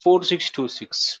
4626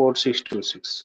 4626।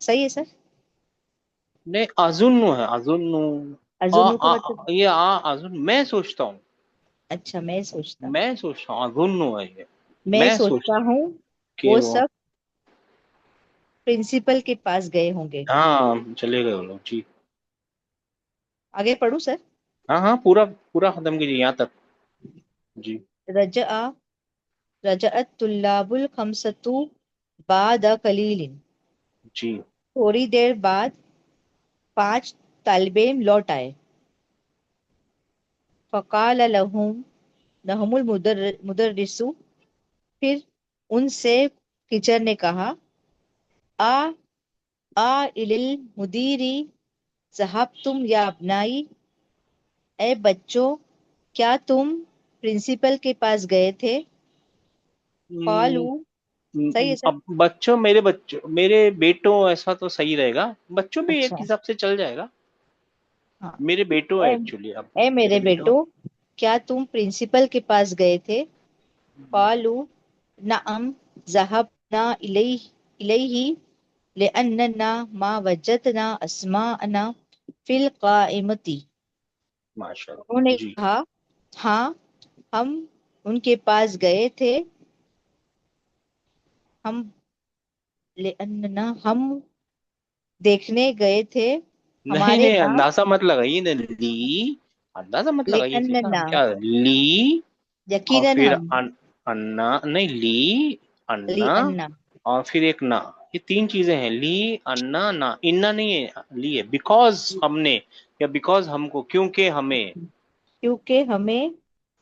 صحیح ہے سر؟ نہیں اظن ہے، اظن اظنو کا مطلب؟ یہ اظن میں سوچتا ہوں، اچھا میں سوچتا ہوں، میں سوچتا ہوں اظن ہے یہ، میں میں سوچتا سوچتا ہوں کہ وہ وہ سب پرنسپل کے پاس گئے ہوں گے. ہاں چلے گئے وہ لوگ جی. آگے پڑھوں سر؟ ہاں ہاں پورا پورا ختم کیجیے یہاں تک جی. رجعت طلاب الخمسۃ بعد قلیل، جی تھوڑی دیر بعد 5 طالب علم لوٹ آئے. فقال لهم المدرس، پھر ان سے ٹیچر نے کہا، الی المدیری ذهبتم یا ابنائی، اے بچوں کیا تم پرنسپل کے پاس گئے تھے؟ قالوا، صحیح ہے سر؟ اب بچوں میرے بیٹوں ایسا تو صحیح رہے گا، بچوں بھی اچھا ایک حساب سے چل جائے گا. ہاں. میرے بیٹوں ہے اے ایکچولی، اب اے میرے میرے بیٹوں. بیٹو کیا تم پرنسپل کے پاس گئے تھے؟ قالوا نعم ذهبنا الیہ لأننا ما وجدنا اسماءنا فی القائمۃ. ماشاء انہوں اللہ نے جی. کہا ہاں ہم ان کے پاس گئے تھے، ہم دیکھنے گئے تھے نہیں ہمارے نہیں نام. اندازہ مت لگائیے نا، لی اندازہ مت لگائیے سیکھا لأننا، کیا لی اور یقیناً پھر ہم، انا نہیں لی انا لأننا، اور پھر ایک نا، یہ تین چیزیں ہیں، لی انا نا. انا نہیں ہے، لی ہے، بیکاز ہم نے یا بیکاز ہم کو، کیونکہ ہمیں. کیونکہ ہمیں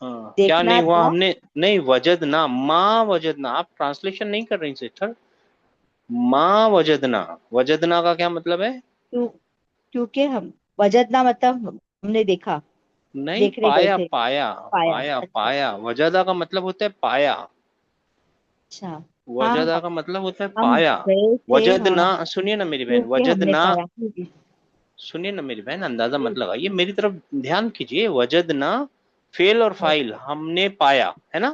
ہاں کیا دیکھنا نہیں ہوا تھا. ہم نے، نہیں وجدنا ما وجدنا، آپ ٹرانسلیشن نہیں کر رہی سسٹر. ما وجدنا، وجدنا کا کیا مطلب ہے؟ کیونکہ ہم وجدنا مطلب ہم نے دیکھا، نہیں دیکھنے گئے پایا تھے. پایا پایا، پایا اچھا پایا، وجدہ کا مطلب ہوتا ہے پایا. اچھا. ہاں وجدہ کا مطلب ہوتا ہے ہم پایا. گئے تھے، ہاں وجدنا سنیے نا میری بہن، کیونکہ ہم نے وجدنا پایا. سنیے نا میری بہن، اندازہ مت لگائیے، میری طرف دھیان کیجیے. وجدنا فعل اور فاعل، ہم نے پایا ہے نا،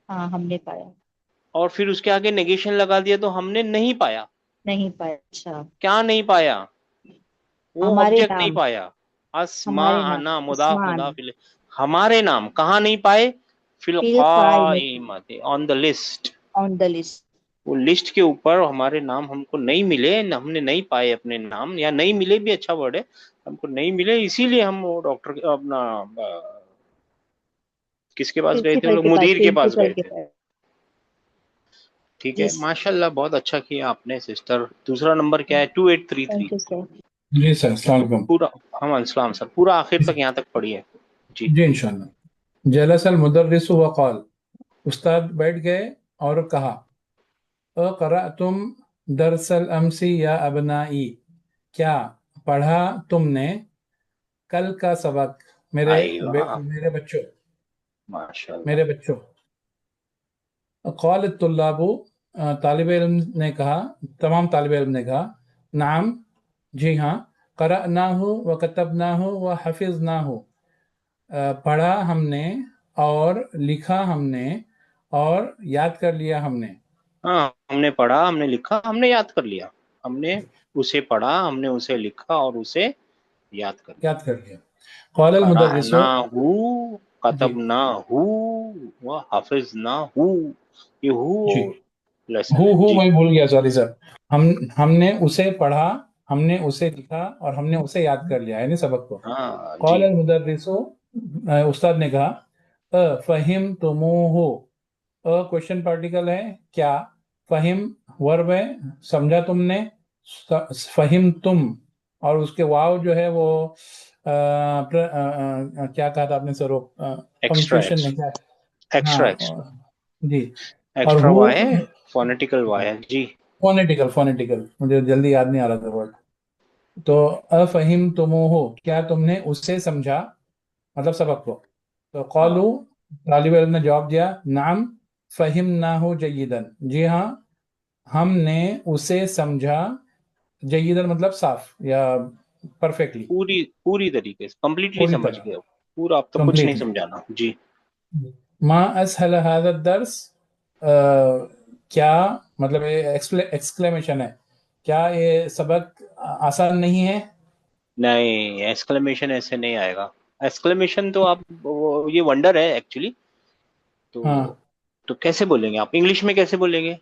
ہاں ہم نے پایا، اور پھر اس کے آگے نیگیشن لگا دیا تو ہم نے نہیں پایا. نہیں پایا. اچھا کیا نہیں پایا؟ وہ ہمارے آبجیکٹ نہیں نام، پایا. اسما ہمارے نام انا مضاف عثمان مضاف الیہ. ہمارے نام کہاں نہیں پائے؟ فی فی القائمۃ، القائمۃ، on the list. On the list. وہ لسٹ کے اوپر ہمارے نام ہم کو نہیں ملے، ہم نے نہیں پائے اپنے نام، یا نہیں ملے بھی اچھا ورڈ ہے، ہم کو نہیں ملے، اسی لیے ہم وہ ڈاکٹر اپنا کس کے پاس گئے تھے وہ پرنسپل لوگ؟ کے پاس، مدیر کے پاس پرنسپل گئے کے تھے. پاس. ٹھیک جی ہے ماشاء اللہ، بہت اچھا کیا آپ نے سسٹر. دوسرا نمبر کیا ہے؟ 2833. Thank you sir. جی سر، السلام علیکم. پورا ہم السلام سر، پورا آخر تک یہاں تک پڑھیے جی. جی انشاءاللہ. جلس المدرس وقال، استاد بیٹھ گئے اور کہا، اقرأتم درس الامس یا ابنائی، کیا پڑھا تم نے کل کا سبق ایوہ میرے بچوں. ماشاء اللہ. میرے بچوں. قال الطلاب، طالب علم نے کہا، تمام طالب علم نے کہا، نعم جی ہاں، قرأناہ وکتبناہ وحفظناہ، پڑھا ہم نے اور لکھا ہم نے اور یاد کر لیا ہم نے. ہاں ہم نے پڑھا، ہم نے لکھا، ہم نے یاد کر لیا. ہم نے اسے پڑھا، ہم نے اسے لکھا اور اسے یاد کر لیا. یاد کر لیا. قال المدرس، قرأناہ جی کتبناہ وحفظناہ، یہ جی، لیسن ہے جی. میں بھول گیا، سوری سر. ہم نے اسے پڑھا، ہم نے اسے لکھا اور ہم نے اسے یاد کر لیا، یعنی سبق کو. ہاں قال جی. المدرس، استاد نے کہا، فہمتموہ، کوشچن پارٹیکل ہے کیا، فہم ورب ہے، سمجھا تم نے، فہم تم، اور اس کے واو جو ہے وہ کیا کہا تھا آپ نے سر، وہ ایکسٹرا پنکچویشن نہیں کیا. ہاں ایکسٹرا جی. اور ایکسٹرا وائے ہے، فونیٹیکل وائے ہے جی. فونیٹیکل مجھے جلدی یاد نہیں آ رہا تھا ورڈ. تو افہمتموہ، کیا تم نے اس سے سمجھا، مطلب سبق کو. تو ہاں قالو، طالب علم نے جواب دیا، نعم فہمناہ جیداً، جی ہاں ہم نے اسے سمجھا، جیداً مطلب صاف یا پرفیکٹلی، پوری طریقے سے کمپلیٹلی پوری سمجھ طرح، گئے. پورا اب تو کچھ نہیں کمپلیٹلی. سمجھانا جی. ما اسهل هذا الدرس، کیا مطلب ایکسکلیمیشن ہے، کیا یہ سبق آسان نہیں ہے؟ نہیں، ایکسکلیمیشن ایسے نہیں آئے گا. ایکسکلیمیشن تو آپ یہ ونڈر ہے ایکچولی. ہاں. تو کیسے بولیں گے آپ؟ انگلش میں کیسے بولیں گے؟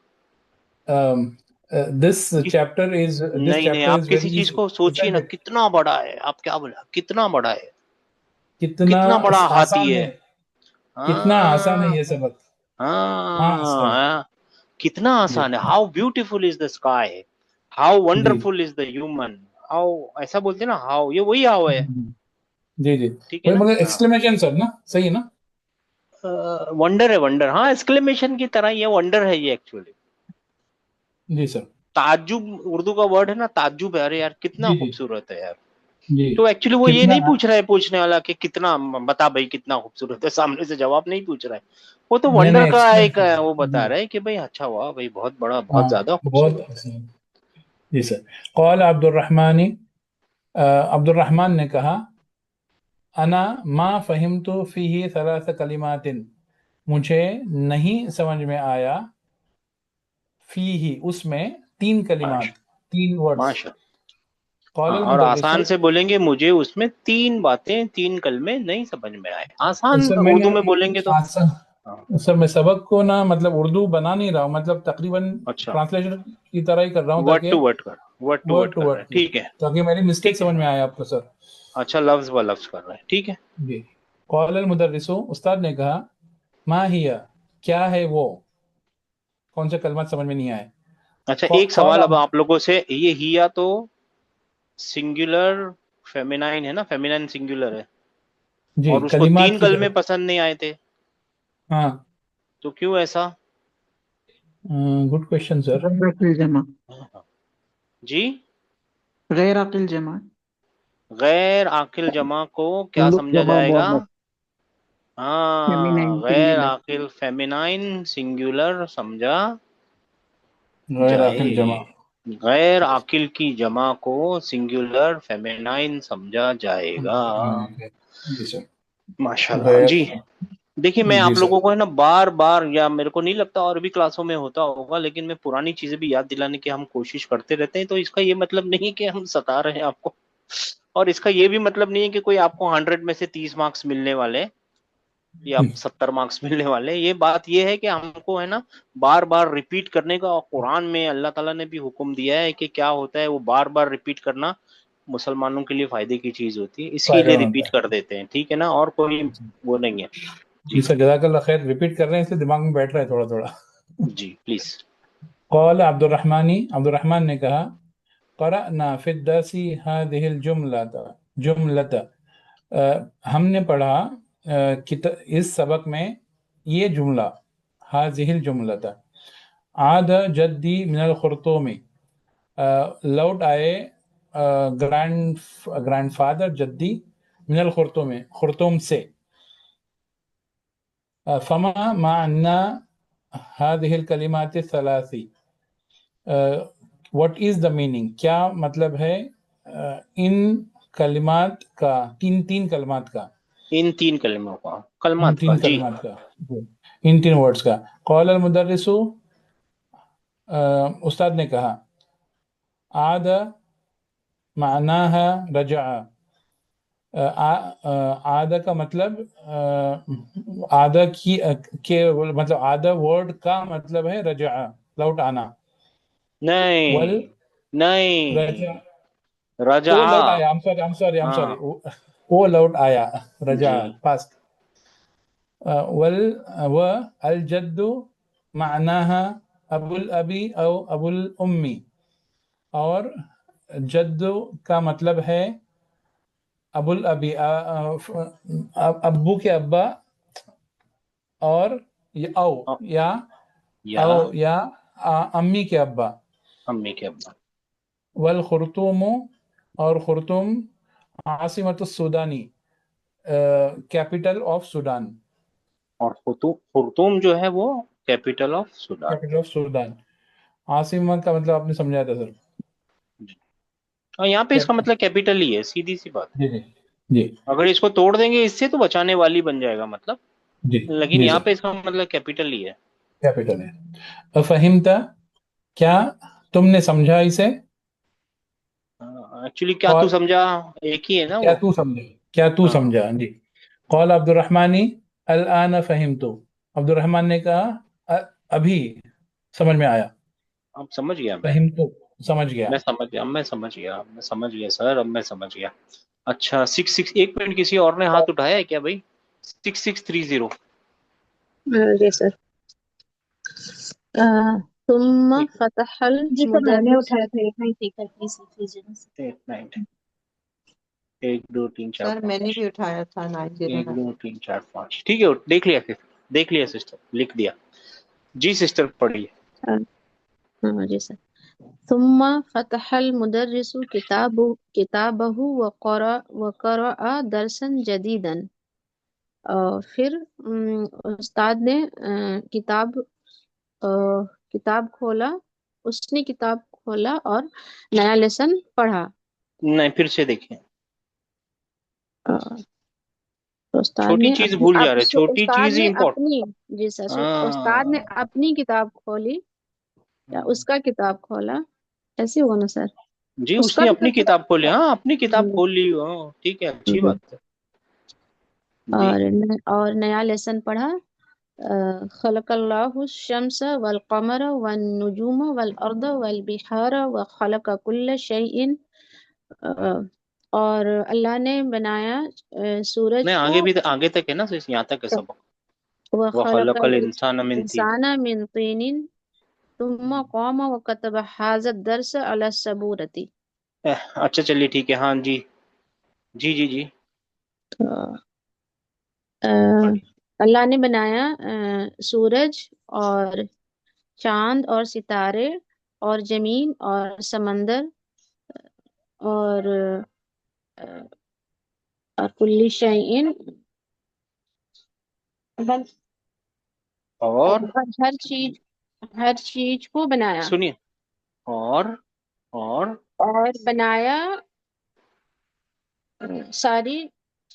This chapter is نہیں نہیں، آپ کسی very چیز easy, کو سوچیے isn't نا، it? کتنا بڑا ہے. آپ کیا بولا؟ کتنا بڑا ہے، کتنا کتنا بڑا ہاتھی آسان ہے. ہے، کتنا آسان ہے ہاں یہ سبق. ہاں ہاں سر. ہاں، کتنا جی آسان ہے. How beautiful is the sky, how جی wonderful is the human. How, ایسا بولتے ہیں نا، ہاؤ، یہ وہی ہاؤ ہے. جی جی. ٹھیک ہے وہی نا. مگر ہاں، ایکسکلیمیشن سر نا، صحیح ہے نا؟ ونڈر ہے ونڈر. ہاں، ایکسکلیمیشن کی طرح یہ ونڈر ہے یہ ایکچولی. جی سر. تعجب اردو کا ورڈ ہے نا، تعجب ہے. ارے یار کتنا جی جی خوبصورت ہے یار. جی. تو ایکچولی وہ یہ کتنا. نہیں پوچھ رہا ہے پوچھنے والا کہ کتنا، بتا بھائی کتنا خوبصورت ہے، سامنے سے جواب نہیں پوچھ رہا ہے. وہ تو نہیں ونڈر نہیں، کا ایک ایکسکلیمیشن. وہ جی بتا رہا ہے کہ بھائی اچھا ہوا بھائی، بہت بڑا، بہت ہاں، زیادہ بہت خوبصورت. آسان. جی سر. قال عبد الرحمن، عبد الرحمن نے کہا، انا ما فہمت فیہ ثلاث کلمات، مجھے نہیں سمجھ میں آیا فیہ اس میں تین کلمات، ماشاء تین ورڈز. ماشاء. قال ہاں، اور المدرس. آسان سے بولیں گے، مجھے اس میں تین باتیں، تین کلمے نہیں سمجھ میں آئے. آسان سر میں نے اردو میں بولیں گے تو. ہاں، سر میں سبق کو نا مطلب اردو بنا نہیں رہا ہوں، مطلب تقریباً اچھا، ٹرانسلیشن کی طرح ہی کر رہا ہوں، ورڈ تاکہ ٹو ورڈ کر، word to word word to کر رہے ورڈ، ہیں. ٹھیک ہے، تاکہ میری مسٹیک ٹھیک ہے. سمجھ میں آئے آپ کو سر. اچھا، لفظ ب لفظ کر رہے ہیں. ٹھیک ہے. جی. قال المدرس، استاد نے کہا، ما ہی، کیا ہے وہ، کون سے کلمات سمجھ میں نہیں آئے. اچھا، ایک قال سوال اب آپ لوگوں سے. یہ ہیا تو سنگولر فیمینائن ہے نا، فیمینائن سنگولر ہے، جی اور اس کو کلمات تین کی کلمے طرف. پسند نہیں آئے تھے. ہاں. تو کیوں ایسا؟ Good question sir. غیر عقل جمع. جی، غیر عقل جمع. غیر عاقل جمع کو کیا لوگ سمجھا جمع جائے گا؟ مؤنث. ہاں، فیمینائن غیر سنگولر. عاقل فیمینائن سنگولر سمجھا غیر جائے. عاقل جمع. غیر عاقل کی جمع کو سنگولر فیمینائن سمجھا جائے گا. جی سر. ماشاءاللہ. غیر. جی، دیکھیے میں جی آپ سر. لوگوں کو ہے نا بار بار، یا میرے کو نہیں لگتا اور بھی کلاسوں میں ہوتا ہوگا، لیکن میں پرانی چیزیں بھی یاد دلانے کی ہم کوشش کرتے رہتے ہیں. تو اس کا یہ مطلب نہیں کہ ہم ستا رہے ہیں آپ کو، اور اس کا یہ بھی مطلب نہیں ہے کہ کوئی آپ کو 100 میں سے 30 مارکس ملنے والے یا 70 مارکس ملنے والے. یہ بات یہ ہے کہ ہم کو ہے نا بار بار ریپیٹ کرنے کا. اور قرآن میں اللہ تعالیٰ نے بھی حکم دیا ہے کہ کیا ہوتا ہے، وہ بار بار ریپیٹ کرنا مسلمانوں کے لیے فائدے کی چیز ہوتی ہے، اسی فائدہ لیے مند ریپیٹ کر دیتے ہیں. ٹھک ہے نا، اور کوئی ہے. وہ نہیں ہے. جی جی سر، جزاک اللہ خیر. ریپیٹ کر رہے ہیں اس لیے دماغ میں بیٹھ رہا ہے تھوڑا تھوڑا. جی پلیز. قال عبد الرحمن، عبد الرحمن نے کہا، قرأنا فی الدرس هذه جملة، ہم نے پڑھا اس سبق میں یہ جملہ، هذه الجملة، عاد جدی من الخرطوم، لوٹ آئے گرینڈ فادر جدی، من الخرطوم، خرطوم سے. فما معنی هذه الكلمات الثلاث، what is the meaning، کیا مطلب ہے ان کلمات کا، تین کلمات کا، ان تین کلموں کا، ان کلمات کا. تین جی، کلمات کا، ان تین ورڈز کا. قال المدرس، استاد نے کہا، عاد معناها رجع، عاد کا مطلب عاد کی کے مطلب عاد ورڈ کا مطلب ہے رجع، لوٹ آنا. ول نہیں نہیں، رجع، وہ لوٹ رجعہ. آیا. I'm sorry. ہاں وہ لوٹ آیا، رجع جی، پاسٹ. و الجد معناها ابو الابی او ابو الامی، اور جد کا مطلب ہے ابو الابی، ابو کے ابا، اور او یا یا امی کے ابا. امی کے ابا. والخرطوم، اور خرطوم عاصمت السودانی، کیپٹل آف سوڈان. اور خرطوم جو ہے وہ capital of Sudan. Capital of Sudan. عاصمت کا مطلب آپ نے سمجھایا تھا سر. جی. اور یہاں پہ اس کا مطلب کیپٹل ہی ہے، سیدھی سی بات ہے. جی جی جی اگر اس کو توڑ دیں گے اس سے تو بچانے والی بن جائے گا مطلب، جی لیکن جی یہاں سر، پہ اس کا مطلب کیپٹل ہی ہے. کیپٹل ہے. فہمتا، کیا تم نے سمجھا اسے. ایکچولی کیا تو قال سمجھا ایک ہی ہے نا کیا وہ. تو سمجھا، کیا تو ہاں سمجھا جی. قال عبد الرحمانی الآن فہمت، عبد الرحمن نے کہا ابھی سمجھ میں آیا. اب سمجھ گیا میں. فہمت سمجھ گیا. میں سمجھ گیا، میں سمجھ گیا سر، اب میں سمجھ گیا. اچھا 66 ایک منٹ، کسی اور نے ہاتھ اٹھایا ہے کیا بھائی؟ 6630. جی سر. ثم فتح جی سر میں نے المدرس. اٹھایا تھا، ایک نہیں ٹھیک ہے پلیز لیجیے نا سر. 89 1 2 3 4 سر میں نے 5 بھی اٹھایا تھا 1 909. 2 3 4 5 ٹھیک ہے، دیکھ لیا، پھر دیکھ لیا سسٹر، لکھ دیا. جی سسٹر پڑھیے. ہاں جی سر. ثم فتح المدرس کتابه وقرأ درسا جديدا. پھر استاد نے کتاب کھولا، اس نے کتاب کھولا اور نیا لیسن پڑھا. نہیں پھر سے دیکھیں، تو استاد چھوٹی نے چیز بھول جا رہے، چھوٹی استاد چیز نے امپورٹنٹ. اپنی، جی سر، استاد نے اپنی کتاب کھولی یا اس کا کتاب کھولا، ایسے ہوگا نا سر؟ جی اس اس کا نے بھی اپنی تو کتاب کھولی، ہاں اپنی کتاب کھول لی، ہاں ٹھیک ہے، اچھی بات ہے. جی اور نیا لیسن پڑھا. خلق اللہ الشمس والقمر والنجوم والارض والبحار وخلق كل شيء. اور اللہ نے بنایا سورج نہیں کو، آگے تک ہے نا، صرف یہاں تک ہے سبق. وخلق وَخَلَقَ الْإِنسَانَ مِنْ طِينٍ. الانسان من طین ثم قام وكتب هذا الدرس على السبورة. اچھا چلیے ٹھیک ہے، ہاں جی جی جی جی اللہ نے بنایا سورج اور چاند اور ستارے اور زمین اور سمندر اور کل شیء، اور ہر چیز کو بنایا. سنیے، اور اور بنایا ساری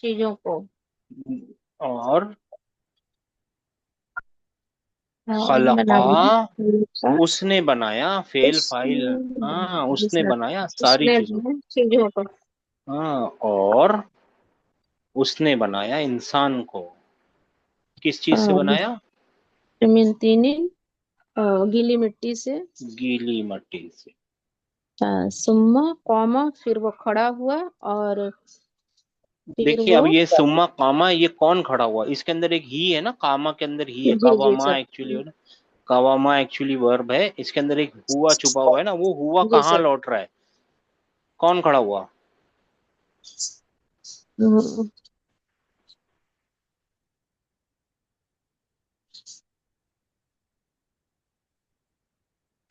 چیزوں کو. اور خلقا، بنایا اس نے بنایا، فعل فاعل، ہاں اس نے بنایا ساری چیزوں کو. چیزوں کو. ہاں اور اس نے بنایا انسان کو، کس چیز سے بنایا؟ من طین، گیلی مٹی سے. گیلی مٹی سے. ثم قام، پھر وہ کھڑا ہوا، اور پھر دیکھیے وہ، اب یہ سما کاما، یہ کون کھڑا ہوا؟ اس کے اندر ایک ہی ہے نا، کاما کے اندر ہی ہے، جی جی کاواما سر، ایکچولی ہے نا، کاواما ایکچولی ورب ہے، اس کے اندر ایک ہوا چھپا ہوا ہے نا، وہ ہوا جی کہاں سر. لوٹ رہا ہے؟ کون کھڑا ہوا؟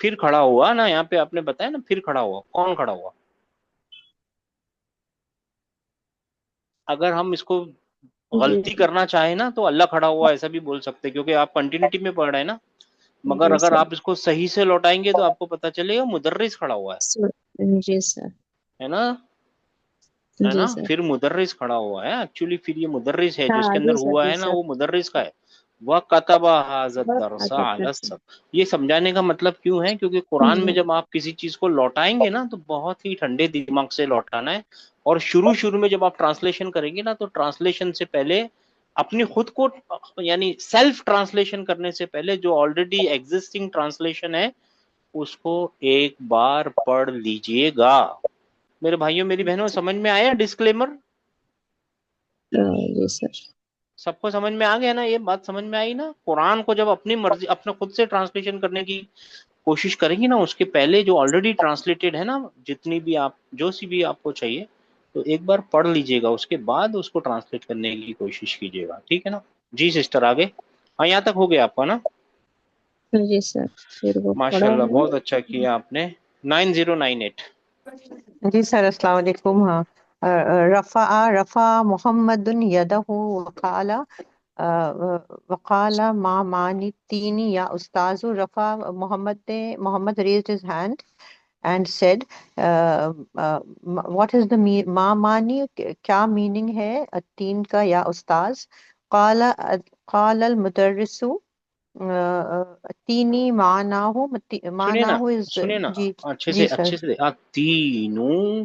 پھر کھڑا ہوا نا، یہاں پہ آپ نے بتایا نا، پھر کھڑا ہوا، کون کھڑا ہوا؟ اگر ہم اس کو جی غلطی کرنا چاہیں نا تو اللہ کھڑا ہوا ایسا بھی بول سکتے، کیونکہ آپ کنٹینیوٹی میں پڑھ رہے ہیں نا. مگر جی اگر سر. آپ اس کو صحیح سے لوٹائیں گے تو آپ کو پتا چلے گا مدرس کھڑا ہوا جی سر. ہے نا، ہے جی نا، سر. پھر مدرس کھڑا ہوا ہے ایکچولی، پھر یہ مدرس ہے جو اس ہاں کے جی اندر سر. ہوا جی ہے نا، سر. وہ مدرس کا ہے. وَكَتَبَ هَذَا الدَّرْسَ عَلَى السَّبْعِ. یہ سمجھانے کا مطلب کیوں ہے؟ کیونکہ قرآن میں جب آپ کسی چیز کو لوٹائیں گے نا تو بہت ہی ٹھنڈے دماغ سے لوٹانا ہے. اور شروع میں جب آپ ٹرانسلیشن کریں گے نا تو ٹرانسلیشن سے پہلے اپنی خود کو، یعنی سیلف ٹرانسلیشن کرنے سے پہلے جو آلریڈی ایگزسٹنگ ٹرانسلیشن ہے اس کو ایک بار پڑھ لیجئے گا. میرے بھائیوں میری بہنوں سمجھ میں آیا ڈسکلیمر؟ جی سر. سب کو سمجھ میں آ گیا نا؟ یہ بات سمجھ میں آئی نا؟ قرآن کو جب اپنی مرضی، اپنے خود سے ٹرانسلیشن کرنے کی کوشش کریں گی نا، اس کے پہلے جو آلریڈی ٹرانسلیٹڈ ہے نا، جتنی بھی آپ، جو سی بھی آپ کو چاہیے تو ایک بار پڑھ لیجئے گا، اس کے بعد اس کو ٹرانسلیٹ کرنے کی کوشش کیجئے گا، ٹھیک ہے نا؟ جی سسٹر آگے. ہاں یہاں تک ہو گیا آپ کا نا؟ جی سر. پھر وہ ماشاء کھڑا اللہ ہوا. بہت اچھا کیا آپ نے. 9098. جی سر السلام علیکم. ہاں رفع محمد یدہ وقال ما مانی التین یا استاذ. رفع محمد raised his hand and said what is the ما مانی، کیا میننگ ہے التین کا یا استاذ؟ قال المدرس تینی معناہ سنیے نا، is سنیے نا جی اچھے جی سے، سر. اچھے سے. تینوں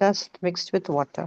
dust mixed with water,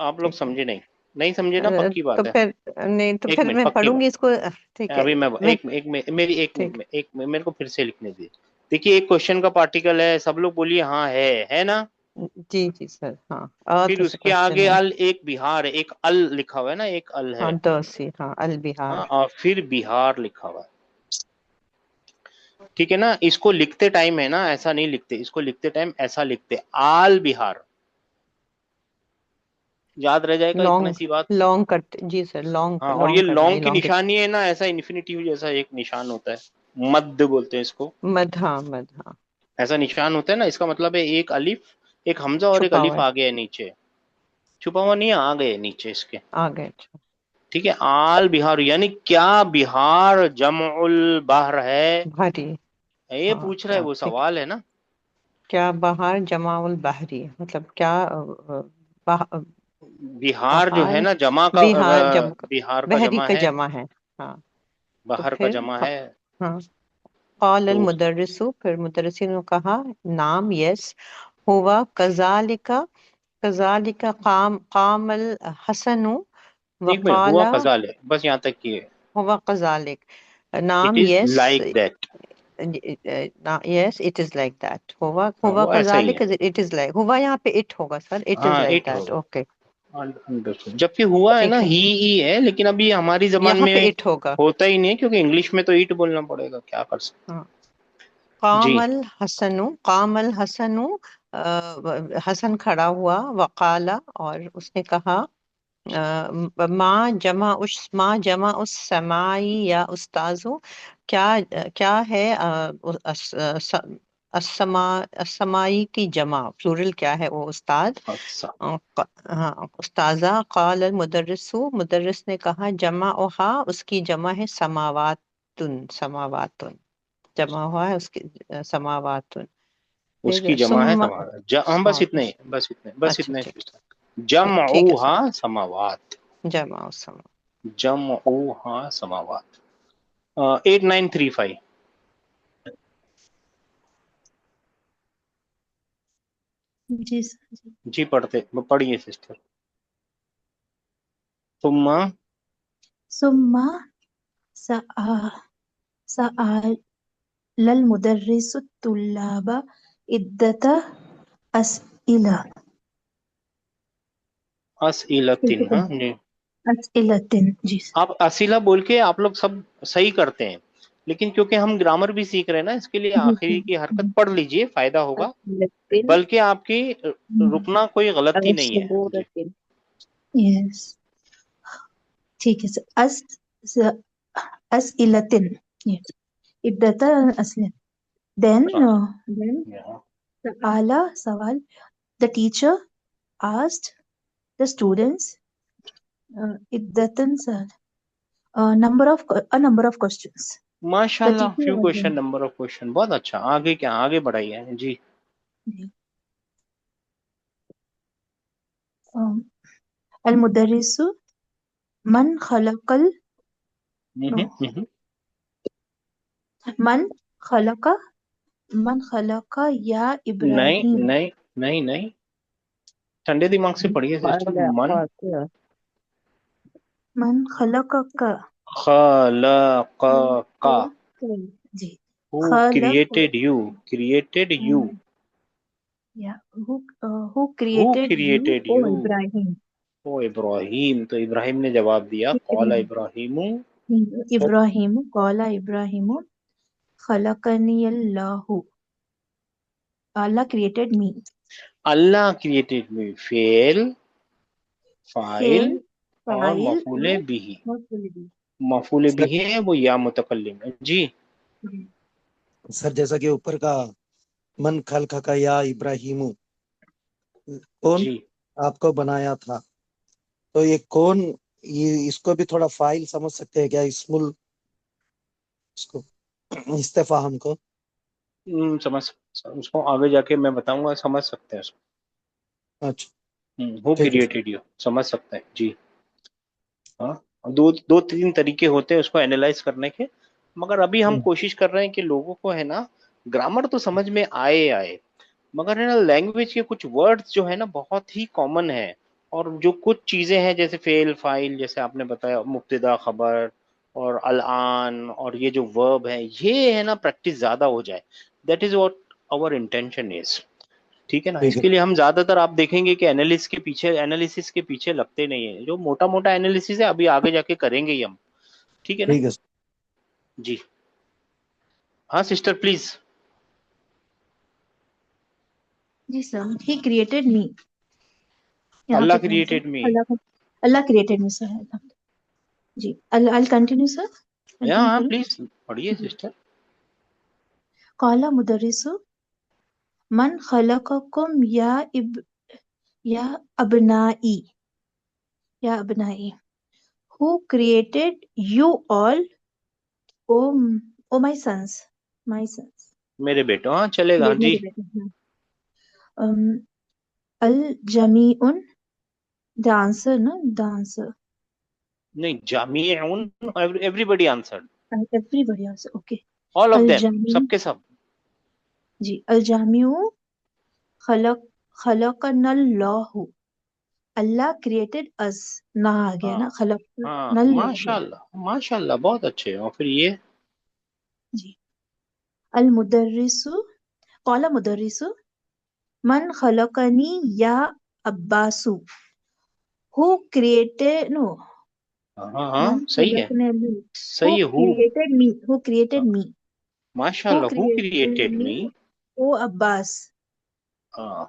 آپ لوگ ٹھیک ہے سمجھے نہیں سمجھے نا، پکی تو بات ہے. پھر نہیں تو ایک پھر منٹ، میں پکی پڑھوں بات. گی اس کو. ٹھیک ہے ابھی میں میں میری ایک ٹھیک. میرے کو پھر سے لکھنے دیے. دیکھیے ایک کوشچن کا پارٹیکل ہے، سب لوگ بولیے ہاں ہے نا. جی جی سر. ہاں پھر تو اس سے کے کوشچن آگے ہے. ایک بہار ہے، ایک لکھا ہوا ہے نا، ایک ہاں ہے. دوسی. ہاں البہار. ہاں، اور پھر بہار لکھا ہوا ہے. ٹھیک ہے نا. اس کو لکھتے ٹائم ہے نا ایسا نہیں لکھتے، اس کو لکھتے ٹائم ایسا لکھتے، آل بہار. یاد رہ جائے گا اتنا لانگ سی بات. لانگ کٹ. جی سر لانگ ہاں، اور یہ لانگ کرنا لانگ ہے کی لانگ. نشانی ہے نا، ایسا انفینیٹیو جیسا ایک نشان ہوتا ہے، مد بولتے ہیں اس کو. مد. ہاں مد. ہاں ایسا نشان ہوتا ہے نا، اس کا مطلب ہے ایک الف، ایک حمزہ اور ایک چھپا ہوا الف ہے. آ گیا ہے نیچے. چھپا ہوا نہیں ہے، آ گئے نیچے اس کے. آ گئے. اچھا. ٹھیک ہے. آل بہار یعنی کیا بہار جمع البحر ہے، بھاری. یہ ہاں پوچھ رہا ہے، کیا وہ ٹھیک. سوال ہے نا. کیا بہار جمع البحری مطلب کیا بہ- بہار جو بہار ہے نا جمع کا، بہار جمع بہار کا بحری جمع کا ہے، جمع ہے. ہاں تو بحر کا پھر جمع ہے. ہاں. قال تو المدرس. پھر مدرسین نے کہا نام یس ہوا کذالک. کذالک قام الحسن ایک منٹ، وقال ہوا فضال ہے بس یہاں تک کی ہے. ہوا کذالک. اٹ نام is yes. Like that. yes it is like that. ہوا وہ ایسا ہی کذالک. ہے. it is like ہوا یہاں پہ it ہوگا سر. it is ہاں like اٹ that. ہوگا. okay. Understood. جبکہ ہوا ہے نا ٹھیک ہے. ہی ہے، لیکن ابھی ہماری زبان یہاں میں پہ it ہوگا. ہوتا ہی نہیں ہے، کیونکہ انگلش میں تو ایٹ بولنا پڑے گا، کیا کر سکتے. ہاں. قام جی. الحسن. قام الحسن. حسن کھڑا ہوا. وقال اور اس نے کہا ما جمع اس سمائی یا استاذو. کیا ہے السمائی کی جمع پلورل کیا ہے وہ استاد. اچھا. ہاں استاذہ. قال المدرس. مدرس نے کہا جمع اس کی جمع ہے سماواتن. سماواتن جمع ہوا ہے اس کی سماواتن. اس پھر کی جمع ہے سماوات. ہم بس ہاں اتنے ہی، بس اچھا اتنے ٹھیک. ٹھیک ہے سر. جمعوہا سماوات. جمع سما. جمعوہا سماوات. 8935. جی سر جی. جی پڑھیے سسٹر. ثم ثم سأل المدرس الطلاب عدة أسئلة. اسئلتن. ہاں جی. أسئلة. جی سر. آپ اسئلہ بول کے آپ لوگ سب صحیح کرتے ہیں، لیکن کیونکہ ہم گرامر بھی سیکھ رہے ہیں نا، اس کے لیے جی آخری کی حرکت پڑھ لیجئے، فائدہ ہوگا. أسئلة. بلکہ آپ کی رکنا کوئی غلطی نہیں ہے. جی. یس ٹھیک ہے سر. أسئلة. Yes. عدة أسئلة. Then سوال. The teacher asked the students عدة a number of questions. ماشاء The Allah. teacher few asked question, them. Number of question. بہت اچھا. آگے کیا، آگے بڑھائیے. جی. المدرس من خلق مہم، مہم. من خلق من خلق یا نہیں ابراہیم. نہیں نہیں نہیں، ٹھنڈے دماغ سے پڑھیے سسٹر. من من خلق کا. خلقک. جی. who خلق created you. created you. یا who who created you created O you. ابراہیم. او ابراہیم. تو ابراہیم نے جواب دیا قال ابراہیم. ابراہیم قال ابراہیم خلقنی اللہ. Allah created me. اللہ created me. فعل، فاعل فعل اور فاعل مفعول اور بھی. مفعول بھی. مفعول سر بھی ہے وہ یا متکلم ہے. جی. سر جیسا کہ اوپر کا من خلق کا یا ابراہیم، کون جی. آپ کو بنایا تھا، تو یہ کون، یہ اس کو بھی تھوڑا فائل سمجھ سکتے ہیں کیا، اس کو استفہام کو. سمجھ، اس کو آگے جا کے میں بتاؤں گا، سمجھ سکتے ہیں اس کو. اچھا who ٹھیک ہے created you سمجھ سکتے ہیں. جی. ہاں، دو تین طریقے ہوتے ہیں اس کو اینالائز کرنے کے، مگر ابھی ہم کوشش کر رہے ہیں کہ لوگوں کو ہے نا گرامر تو سمجھ میں آئے، مگر ہے نا لینگویج کے کچھ ورڈز جو ہے نا بہت ہی کامن ہے، اور جو کچھ چیزیں ہیں جیسے فعل فاعل جیسے آپ نے بتایا مبتدا خبر اور الان اور یہ جو ورب ہے یہ ہے نا پریکٹس زیادہ ہو جائے. That is what our intention is. ٹھیک ہے نا. ٹھیک اس ہے کے لیے ہم زیادہ تر آپ دیکھیں گے کہ انالیسس کے پیچھے لگتے نہیں ہیں. جو موٹا موٹا انالیسس ہے ابھی آگے جا کے کریں گے ہی ہم. ٹھیک ہے نا. ٹھیک ہے جی ہاں سسٹر پلیز. جی سر ہی کریٹڈ می. یہاں اللہ پہ کون سا کریٹڈ می. اللہ کریٹڈ می سر ہے. جی I'll continue sir. ہاں Continue ہاں کروں. پلیز پڑھیے جی. سسٹر. قال مدرس من خلقكم یا ابنائی یا ابنائی. Who created you all, oh my sons, my sons. میرے بیٹو ہاں چلے گا جی. میرے بیٹے. الجمیع, the answer no, the answer. نہیں جامعون everybody answered. Everybody answer. Okay. All of them الجمیع. سب کے سب. جی الجامع خلقنا اللہ. اللہ کریٹڈ اس. نہ آ گیا نا ہاں ہاں خلقنا ماشاء اللہ. اللہ ماشاء اللہ بہت اچھے. اور پھر یہ جی المدرس قال مدرس من خلقنی یا عباس. Who created no ہاں ہاں من صحیح ہے خلقنی. Who صحیح ہے. ہو created me, who created me, ماشاء who Allah who created created me. Me. O عباس. ہاں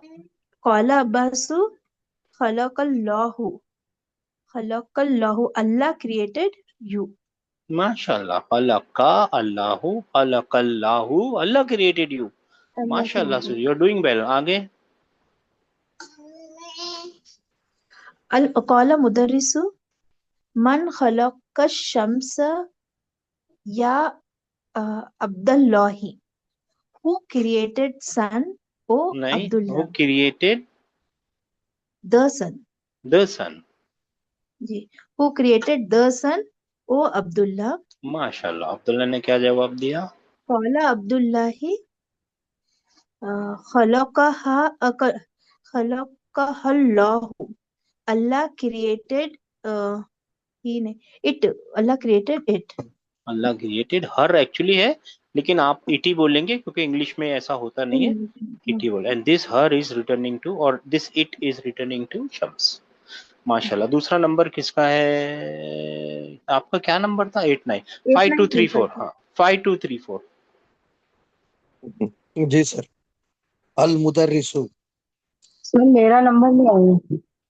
قال عباس خلق اللہ. خلق اللہ. اللہ created you. ماشاء اللہ. خلق اللہ خلق اللہ اللہ کریٹڈ یو. اللہ ماشاء اللہ created sir you are doing well. آگے قال مدرس من خلق الشمس یا عبد اللہ. Who created sun, O نہیں. ہو Abdullah. Created The sun. The sun. جی Who created the sun, O Abdullah. ماشاء اللہ. عبداللہ نے کیا جواب دیا؟ قال اللہ خلقها اللہ. اللہ created ہی نہیں it. Allah created it. Allah created Hare actually ہے لیکن آپ اٹ ہی بولیں گے کیونکہ انگلش میں ایسا ہوتا نہیں ہے. اٹ ہی بول. And this her is returning to اور this it is returning to شمس. ماشاء اللہ. دوسرا نمبر کس کا ہے؟ آپ کا کیا نمبر تھا؟ 89. 5234. ہاں 5234. جی سر. المدرس سر میرا نمبر نہیں آیا.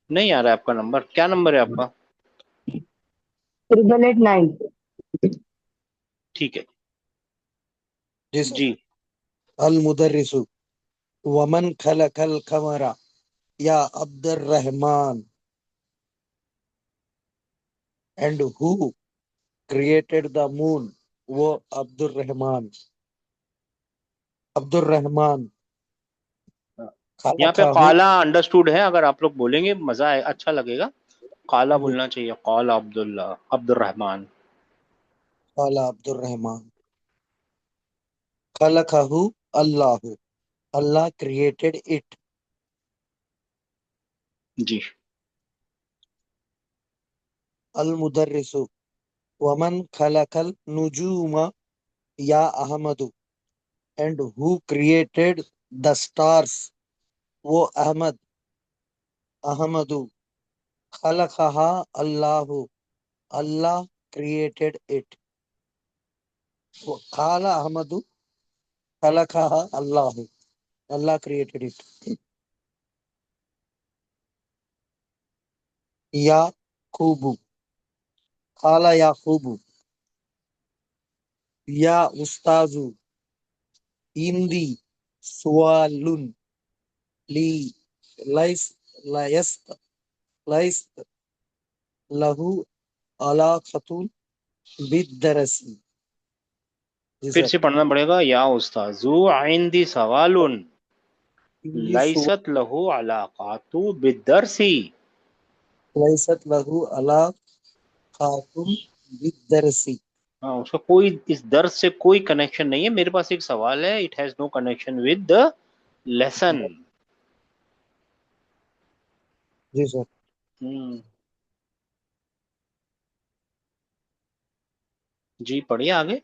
نہیں آ رہا ہے آپ کا نمبر. کیا نمبر ہے آپ کا؟ 8889. ٹھیک ہے جی سر. جی. المدرس ومن خلق القمر یا عبد الرحمن. And who created the moon, وہ عبد الرحمن. عبد الرحمن یہاں پہ خلقہ. قالا انڈرسٹوڈ ہے. اگر آپ لوگ بولیں گے مزہ آئے اچھا لگے گا. قالا بولنا چاہیے. قال عبداللہ عبد الرحمن. قال عبد الرحمن. خلقہ اللہ. اللہ created it. جی المدرس ومن خلق النجوم یا Ahmad. And who created the stars, وہ احمد. خلقہا اللہ. اللہ created it. قال احمد خلقہا اللہ. اللہ created it. یعقوب. قال یعقوب یا استاذ عندي سؤال لي ليست له علاقة بالدرس. جی پھر سر. سے پڑھنا پڑے گا. یا استاذ عندي سوال عندي سؤال لیست له علاقات بالدرس. ليست له علاقة بالدرس. ہاں اس کا کوئی اس درس سے کوئی کنیکشن نہیں ہے. میرے پاس ایک سوال ہے. It has no connection with the lesson. جی سر. جی پڑھیے آگے.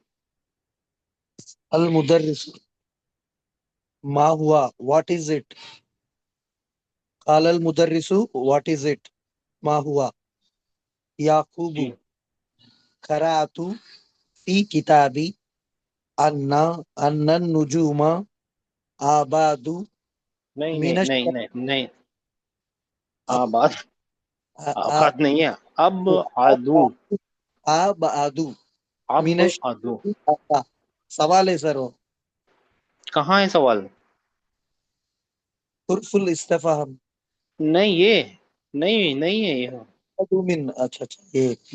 المدرس ما ہوا what is it قال المدرس what is it ما ہوا یعقوب جی قرأت فی کتابی ان النجوم آباد نہیں من نہیں نہیں نہیں نہیں آباد آباد نہیں ہے. اب عدو آباد اب من عدو سوال ہے سر وہ کہاں ہے سوال؟ حرف الاستفہام نہیں یہ نہیں نہیں ہے یہ. من اچھا اچھا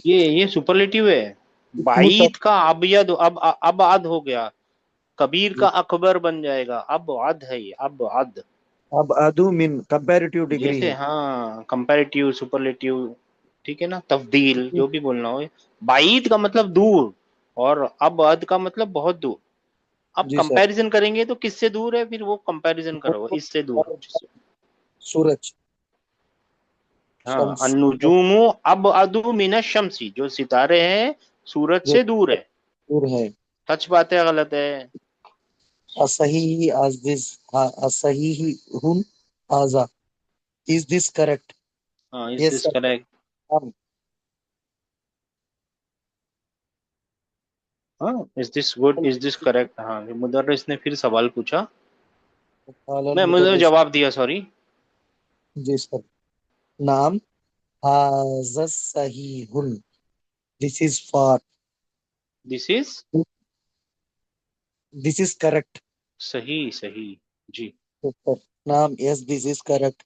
یہ سپرلیٹیو ہے. بعید کا ابید اب عد ہو گیا. کبیر کا اکبر بن جائے گا. اب عد ہے یہ. اب عد ابعد من کمپیریٹیو ڈگری جیسے ہے ہاں کمپیریٹیو سپرلیٹیو ٹھیک ہے نا. تفضیل جو بھی بولنا ہو. بعید کا مطلب دور اور اب عد کا مطلب بہت دور. اب جی سر کمپیریزن کریں گے تو کس سے دور ہے؟ پھر وہ کمپیریزن کرو اس سے دور. سورج ہاں شمس النجوم ابعد من الشمس جو ستارے ہیں سورج جو سے دور ہے. دور ہے سچ بات ہے غلط ہے؟ اصحیح as this اصحیح ہن آزا is this correct ہاں اس yes دس sir کریکٹ. ہاں از this good is this correct. ہاں مدرس نے پھر سوال پوچھا. قال میں مجھے المدرس جواب دیا. سوری. جی سر نام هذا صحیح this is far this is this is correct صحیح صحیح. جی yes, sir. نام yes this is correct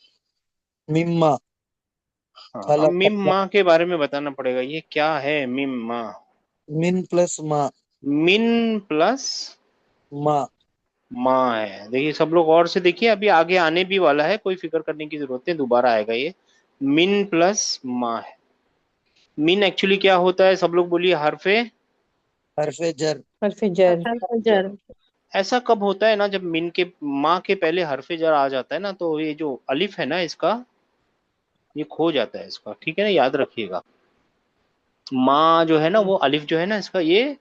مما ہاں. اب خلق مم ماں کے بارے میں بتانا پڑے گا. یہ کیا ہے مم ماں؟ من پلس ما من پلس ما ماں ہے. دیکھیے سب لوگ اور سے دیکھیے. ابھی آگے آنے بھی والا ہے. کوئی فکر کرنے کی ضرورت نہیں. دوبارہ آئے گا یہ. من پلس ماں ہے. من ایکچولی کیا ہوتا ہے؟ سب لوگ بولیے. حرف حرف جر حرف جر جر. ایسا کب ہوتا ہے نا جب من کے ماں کے پہلے حرف جر آ جاتا ہے نا تو یہ جو الف ہے نا اس کا یہ کھو جاتا ہے اس کا. ٹھیک ہے نا. یاد رکھیے گا. ماں جو ہے نا وہ الف جو ہے نا اس کا یہ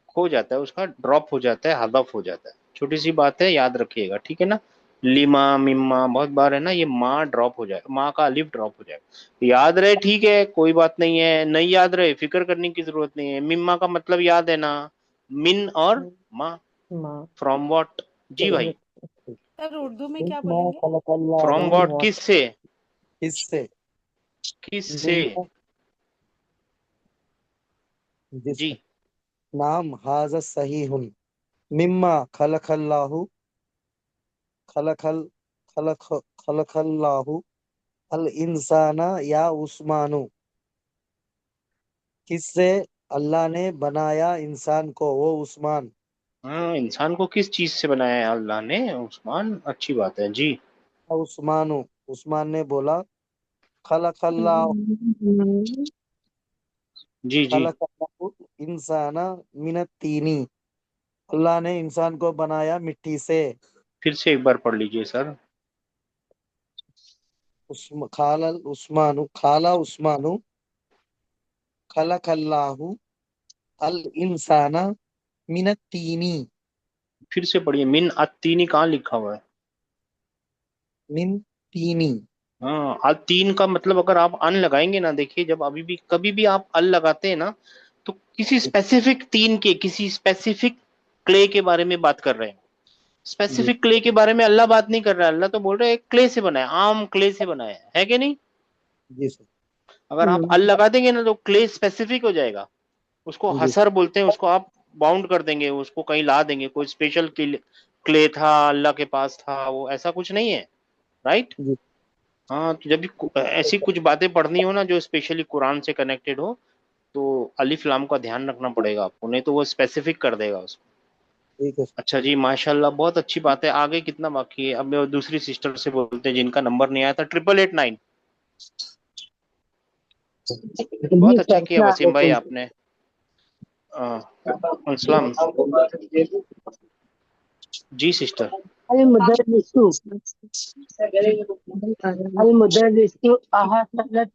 کھو جاتا ہے. اس کا ڈراپ ہو جاتا ہے. حذف ہو جاتا ہے. چھوٹی سی بات ہے. یاد رکھیے گا. ٹھیک ہے نا. لیما مما بہت بار ہے نا یہ ماں ڈراپ ہو جائے. ماں کا الف ڈراپ ہو جائے. یاد رہے ٹھیک ہے کوئی بات نہیں ہے. نہیں یاد رہے فکر کرنے کی ضرورت نہیں ہے. مما کا مطلب یاد ہے نا. من اور ماں. ماں فرام واٹ؟ جی بھائی. سر اردو میں کیا ما بولیں گے؟ خلق اللہ فرام واٹ کس سے؟ اس سے کس سے؟ جس جی سے نام هذا صحیح مما خلق اللہ خلق خلق خلق اللہ الانسان یا عثمان کس سے اللہ نے بنایا انسان کو وہ عثمان ہاں انسان کو کس چیز سے بنایا ہے اللہ نے؟ عثمان. اچھی بات ہے. جی عثمان عثمان نے بولا خلق اللہ جی جی. خلق اللہ انسان من الطین اللہ نے انسان کو بنایا مٹی سے پھر سے ایک بار پڑھ لیجئے سر. خال عثمان خلق اللہ الانسان من الطین پھر سے پڑھیے. من التینی کہاں لکھا ہوا ہے؟ من تینی ہاں التین کا مطلب اگر آپ ان لگائیں گے نا دیکھیے جب ابھی بھی کبھی بھی آپ ال لگاتے ہیں نا تو کسی اسپیسیفک تین کے کسی اسپیسیفک کلے کے بارے میں بات کر رہے ہیں. جی اسپیسیفک کلے کے بارے میں اللہ بات نہیں کر رہا ہے. اللہ تو بول رہے ہیں کلے سے بنایا عام کلے سے بنایا ہے کہ نہیں؟ جی سر اگر آپ ال لگا دیں گے نا تو کلے اسپیسیفک ہو جائے گا. اس کو جی حسر بولتے ہیں. اس کو آپ باؤنڈ کر دیں گے. اس کو کہیں لا دیں گے. کوئی اسپیشل کلے تھا اللہ کے پاس تھا وہ ایسا کچھ نہیں ہے. رائٹ. جی ہاں تو جب بھی ایسی کچھ باتیں پڑھنی ہو نا جو اسپیشلی قرآن سے کنیکٹڈ ہو تو الف لام کا دھیان رکھنا پڑے گا آپ کو. نہیں تو وہ اسپیسیفک کر دے گا اس کو. ٹھیک ہے اچھا جی ماشاءاللہ بہت اچھی بات ہے. آگے کتنا باقی ہے؟ اب میں دوسری سسٹر سے بولتے ہیں جن کا نمبر نہیں آیا تھا 8889. جی بہت اچھا سر کیا السلام وسیم بھائی علیکم آپ نے. السلام. جی سسٹر. المدرس المدرس أحسنت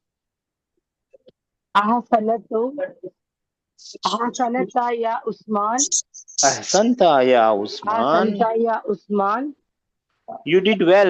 أحسنت يا عثمان احسنتا یا عثمان. أحسنت يا عثمان You did well.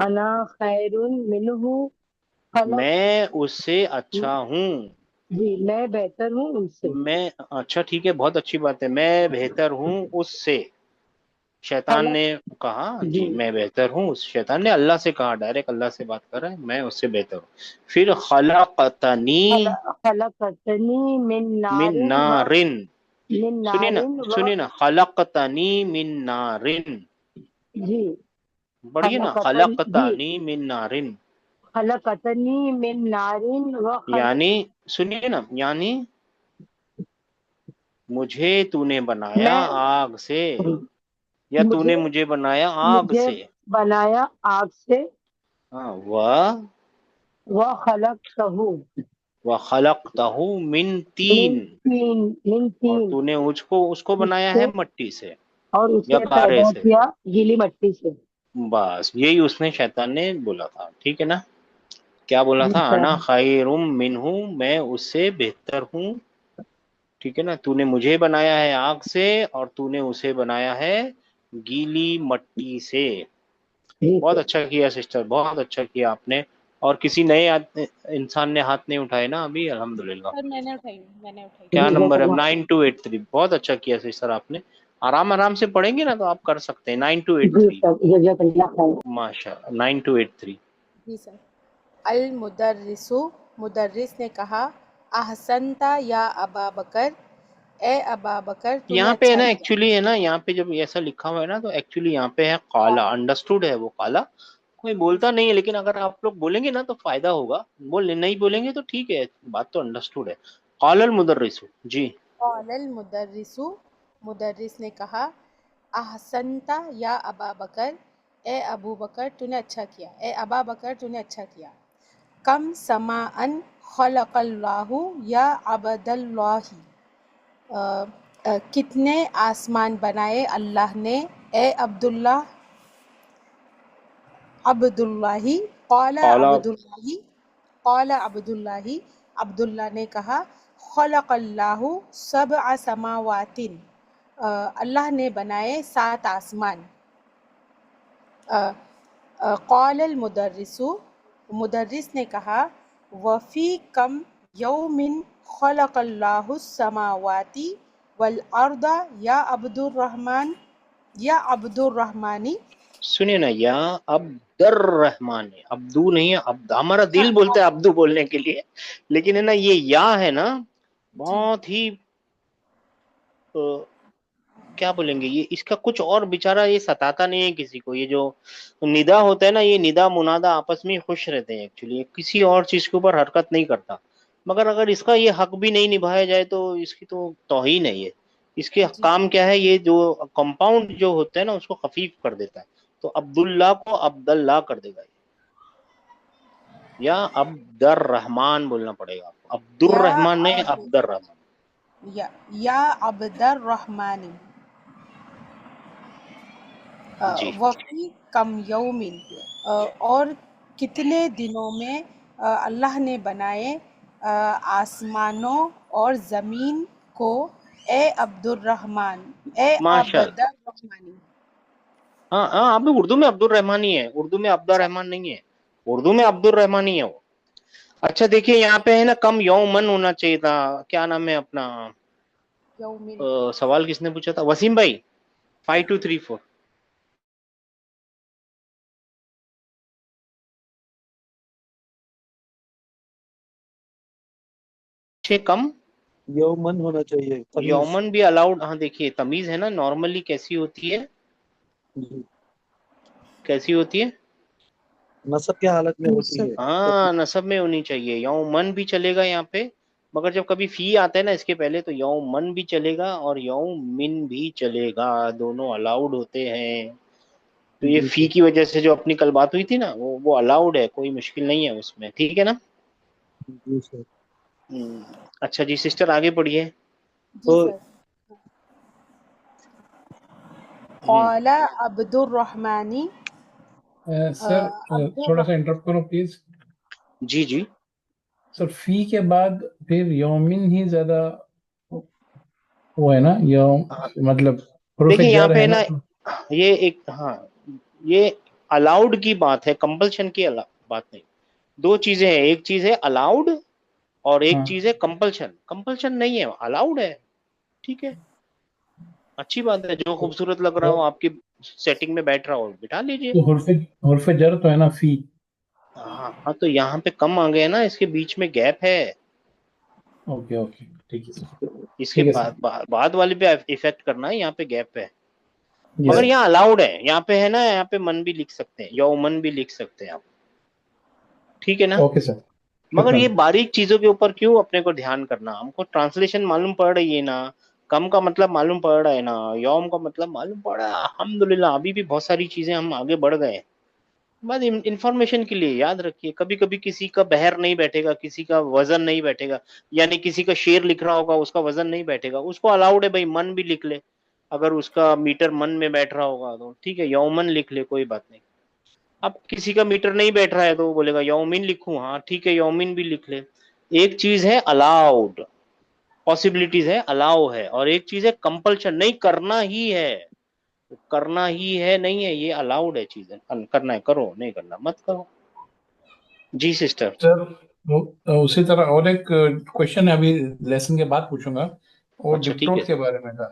انا خیر منہ خلق میں اس سے اچھا ہوں، جی میں بہتر ہوں ان سے میں اچھا ٹھیک ہے، بہت اچھی بات ہے، میں بہتر ہوں اس سے. شیطان خلق نے کہا جی جی میں بہتر ہوں، اس شیطان نے اللہ سے کہا، ڈائریکٹ اللہ سے بات کر رہا ہے، میں اس سے بہتر ہوں. پھر خلقتنی خلقتنی من نار من و نارن، من سنیے نار نا و سنیے نا، خلقتنی من نارن، جی پڑھیے نا، جی خلقتنی من نارن، خلقتنی من نار و یعنی سنیے نا، یعنی مجھے تو نے بنایا میں آگ سے، یا تو نے مجھے بنایا آگ مجھے سے. بنایا آگ سے ہاں، و خلقتہ وخلقتہ من من تین، من اور تین تو نے اس کو اس بنایا سے ہے مٹی سے اور یا اسے کارے پیدا سے. کیا گیلی مٹی سے. بس یہی اس نے شیطان نے بولا تھا، ٹھیک ہے نا. کیا بولا جی تھا؟ سر انا خیر منہ، میں اس سے بہتر ہوں، ٹھیک ہے نا. تو نے مجھے بنایا ہے آگ سے، اور تو نے اسے بنایا ہے گیلی مٹی سے. جی بہت سر اچھا کیا سسٹر، بہت اچھا کیا آپ نے. اور کسی نئے انسان نے ہاتھ نہیں اٹھائے نا ابھی؟ الحمدللہ. سر میں نے اٹھائی، میں نے اٹھائی. کیا جی نمبر ہے؟ جزاک 9283. بہت اچھا کیا سسٹر آپ نے. آرام آرام سے پڑھیں گے نا تو آپ کر سکتے ہیں. جی 9283 سر جزاک اللہ خیر. ماشاء اللہ. 9283. جی سر. المدرس، مدرس نے کہا، احسنتا یا ابا بکر، اے ابا بکر تو نے یہاں پہ ہے اچھا نا، کیا. ایکچولی ہے نا، یہاں پہ جب ایسا لکھا ہوا ہے نا تو ایکچولی یہاں پہ ہے قالا، انڈرسٹوڈ ہے وہ قالا. کوئی بولتا نہیں ہے، لیکن اگر آپ لوگ بولیں گے نا تو فائدہ ہوگا. نہیں بولیں گے تو ٹھیک ہے، بات تو انڈرسٹوڈ ہے. قال المدرس، جی. قال المدرس، مدرس نے کہا، احسنتا یا ابا بکر، اے ابو بکر تو نے اچھا کیا، اے ابا بکر تو نے اچھا کیا. کم سماعن خلق اللہ یا عبد اللہ، کتنے آسمان بنائے اللہ نے، اے عبداللہ. عبداللہ، قال قال عبداللہ، قال عبداللہ، عبداللہ نے کہا، خلق اللہ سبع سماوات، اللہ نے بنائے 7 آسمان. قال المدرس، مدرس نے کہا، وفی کم یوم خلق اللہ السماوات والارض یا عبد الرحمن، یا عبد الرحمانی. سنیے نا، یا عبد الرحمن، عبدو نہیں ہے، ہمارا دل بولتا ہے عبدو بولنے کے لیے، لیکن ہے نا یہ یا ہے نا، جی بہت ہی کیا بولیں گے، یہ اس کا کچھ اور بیچارہ یہ ستاتا نہیں ہے کسی کو. یہ جو ندا ہوتا ہے نا، یہ ندا منادا آپس میں خوش رہتے ہیں ایکچولی، کسی اور چیز کے اوپر حرکت نہیں کرتا. مگر اگر اس کا یہ حق بھی نہیں نبھایا جائے تو اس کی تو توہین ہے. یہ اس کے جی کام کیا ہے، یہ جو کمپاؤنڈ جو ہوتا ہے نا اس کو خفیف کر دیتا ہے. تو عبداللہ کو عبداللہ کر دے گا، یا عبد الرحمن بولنا پڑے گا آپ کو. عبد یا الرحمن نہیں، عبد الرحمن. یا عبد الرحمن. جی. وفی کم یومن، اور کتنے دنوں میں اللہ نے بنائے آسمانوں اور زمین کو، اے عبد الرحمن، اے ماشاء عبد اللہ. الرحمن. ہاں ہاں، ابھی اردو میں عبد الرحمن ہی ہے، اردو میں عبد الرحمن نہیں ہے، اردو میں عبد الرحمن ہی ہے وہ. اچھا دیکھیے یہاں پہ ہے نا کم یومن ہونا چاہیے تھا. کیا نام ہے اپنا؟ یومن. سوال کس نے پوچھا تھا؟ وسیم بھائی. 5234. کم یومن ہونا چاہیے تمیز. یومن بھی الاؤڈ. ہاں دیکھیے تمیز ہے نا، نارملی کیسی ہوتی ہے، جی کیسی ہوتی ہے؟ نصب کی حالت میں ہوتی ہے. ہاں نصب میں ہونی چاہیے. یومن بھی چلے گا یہاں پہ، مگر جب کبھی فی آتا ہے نا اس کے پہلے تو یومن بھی چلے گا اور یومن بھی چلے گا، دونوں الاؤڈ ہوتے ہیں. تو یہ جی فی سر. کی وجہ سے جو اپنی کل بات ہوئی تھی نا، وہ الاؤڈ ہے، کوئی مشکل نہیں ہے اس میں، ٹھیک ہے نا. جی سر. اچھا جی سسٹر آگے پڑھیے. جی تو سر. قال عبد الرحمن، سر عبد تھوڑا سا الرحمن. انٹرپٹ کرو پلیز. جی جی. سر فی کے بعد پھر یومن ہی زیادہ وہ ہے نا، یوم مطلب حروف دیکھیں یہاں جر پہ ہے نا نا. یہ ایک، ہاں یہ الاؤڈ کی بات ہے، کمپلشن کی بات نہیں. دو چیزیں ہیں، ایک چیز ہے الاؤڈ اور ایک ہاں چیز ہے کمپلشن. کمپلشن نہیں ہے، الاؤڈ ہے. ٹھیک ہے، اچھی بات ہے. جو خوبصورت لگ رہا ہو، آپ کی سیٹنگ میں بیٹھ رہا ہو، بٹھا لیجئے. تو حرف جر تو ہے نا فی. ہاں تو یہاں پہ کم آ گیا نا، اس کے بیچ میں گیپ ہے. اوکے اوکے ٹھیک ہے سر. اس کے ٹھیک ہے سر. بعد والے پہ ایفیکٹ کرنا ہے، یہاں پہ گیپ ہے. جی مگر سر. یہاں الاؤڈ ہے، یہاں پہ ہے نا، یہاں پہ من بھی لکھ سکتے ہیں، یومن بھی لکھ سکتے ہیں آپ. ٹھیک ہے نا. Okay sir. مگر شکراً. یہ باریک چیزوں کے اوپر کیوں اپنے کو دھیان کرنا؟ ہم کو ٹرانسلیشن معلوم پڑ رہی ہے نا، کم کا مطلب معلوم پڑ رہا ہے نا، یوم کا مطلب معلوم پڑ رہا ہے. الحمدللہ ابھی بھی بہت ساری چیزیں ہم آگے بڑھ گئے ہیں. بس انفارمیشن کے لیے یاد رکھیے، کبھی کبھی کسی کا بہر نہیں بیٹھے گا، کسی کا وزن نہیں بیٹھے گا، یعنی کسی کا شعر لکھ رہا ہوگا اس کا وزن نہیں بیٹھے گا، اس کو الاؤڈ ہے بھائی من بھی لکھ لے. اگر اس کا میٹر من میں بیٹھ رہا ہوگا تو ٹھیک ہے، یومن لکھ لے، کوئی بات نہیں. اب کسی کا میٹر نہیں بیٹھ رہا ہے تو وہ بولے گا یومن لکھوں، ہاں ٹھیک ہے یومن بھی لکھ لے. ایک چیز ہے الاؤڈ، پاسبلٹیز ہے، الاؤ ہے، اور ایک چیز ہے کمپلشن، نہیں کرنا ہی ہے. کرنا ہی ہے نہیں ہے، یہ الاؤڈ ہے چیزیں، کرنا ہے کرو، نہیں کرنا مت کرو. جی سسٹر. سر اسی طرح اور ایک کوشچن ہے، ابھی لیسن کے بعد پوچھوں گا، اور اچھا ٹھیک ہے، ڈپٹوٹ کے بارے میں تھا.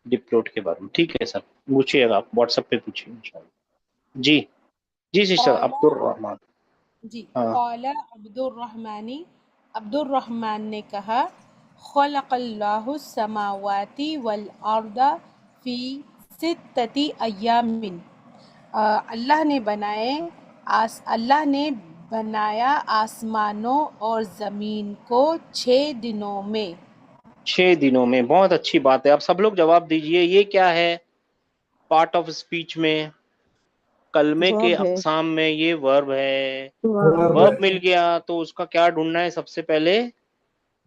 ڈپلوٹ کے بارے میں ٹھیک ہے سر، پوچھیے گا، آپ واٹس ایپ پہ پوچھیے انشاءاللہ. جی جی سسٹر قال عبد الرحمان. جی ہاں قال عبد الرحمن نے کہا، خلق اللہ السماوات والارض فی ستۃ ایام. اللہ نے بنایا آسمانوں اور زمین کو 6 دنوں میں. 6 دنوں میں، بہت اچھی بات ہے. اب سب لوگ جواب دیجئے، یہ کیا ہے؟ پارٹ آف اسپیچ میں، کلمے کے ورب ہے. اقسام میں یہ ورب ہے. ورب ورب ہے. مل گیا تو اس کا کیا ڈھونڈنا ہے؟ سب سے پہلے